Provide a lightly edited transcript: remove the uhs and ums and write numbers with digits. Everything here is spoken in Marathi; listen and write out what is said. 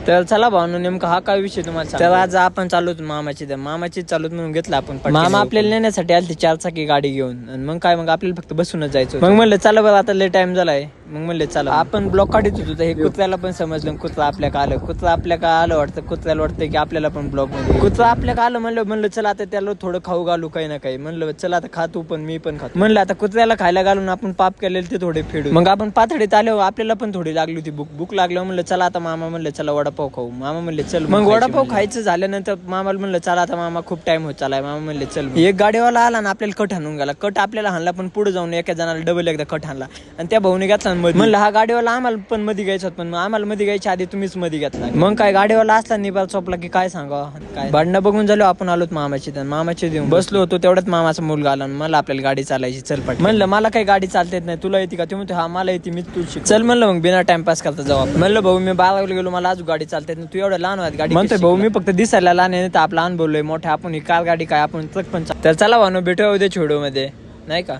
तर चला भावनो नेमका हा काय विषय तुम्हाला. तर आज आपण चालूत मामाची चालूत म्हणून घेतला आपण. मामा आपल्याला नेण्यासाठी आले 4 चाकी गाडी घेऊन. आणि मग काय मग आपल्याला फक्त बसूनच जायचं. मग म्हणलं चला बरं आता लय टाइम झालाय. मग म्हणले चला आपण ब्लॉक काढत होतो. हे कुत्र्याला पण समजलं कुत्रा आपल्या का आलं. कुत्रा आपल्या का आलं वाटतं. कुत्र्याला वाटतं की आपल्याला पण ब्लॉक मध्ये कुत्रा आपल्या का आलं. म्हणलं चला आता त्याला थोडं खाऊ घालू काही ना काही. म्हणलं चला आता खातो पण मी पण खातो. म्हणलं आता कुत्र्याला खायला घालून आपण पाप केलेले ते थोडे फेडू. मग आपण पातळीत आलो. आपल्याला पण थोडी लागली होती भूक लागलं. म्हणलं चला आता मामा म्हणलं चला वडापाव खाऊ. मामा म्हणले चल. मग वडापाव खायचं झाल्यानंतर मामाला म्हणलं चला आता मामा खूप टाइम होत चालाय. मामा म्हणले चल. एक गाडीवाला आला ना आपल्याला कट हाणून गेला. कट आपल्याला हाणला पण पुढे जाऊन एका जणाला डबल एकदा कट हाणला. आणि त्या भाऊने घेतला म्हणलं हा गाडीवाला आम्हाला पण मध्ये घ्यायचा पण आम्हाला मध्ये घ्यायच्या आधी तुम्हीच मध्ये घेतला. मग काय गाडीवाला असला निबार चोपला की काय सांगा. काय भांडणं बघून झालो आपण आलोत मामाची देऊन बसलो होतो. तेवढ्यात मामाचा मुलगा आला. मला आपल्याला गाडी चालायची चलपट. म्हणलं मला काही गाडी चालता येत नाही. तुला येते का. ते म्हणतो हा मला येते मी तू शिक. चल म्हणलं मग बिना टाइमपास करता जाऊ. म्हणलं भाऊ मी 12 गेलो मला आज गाडी चालता येत नाही. तू एवढं लहान गाडी म्हणतोय भाऊ मी फक्त दिसायला लहान आहे तर आपला अनुभव मोठे आपण ही कार गाडी काय आपण ट्रक पण. तर चला भाऊ भेटूया उद्या व्हिडिओ मध्ये नाही का.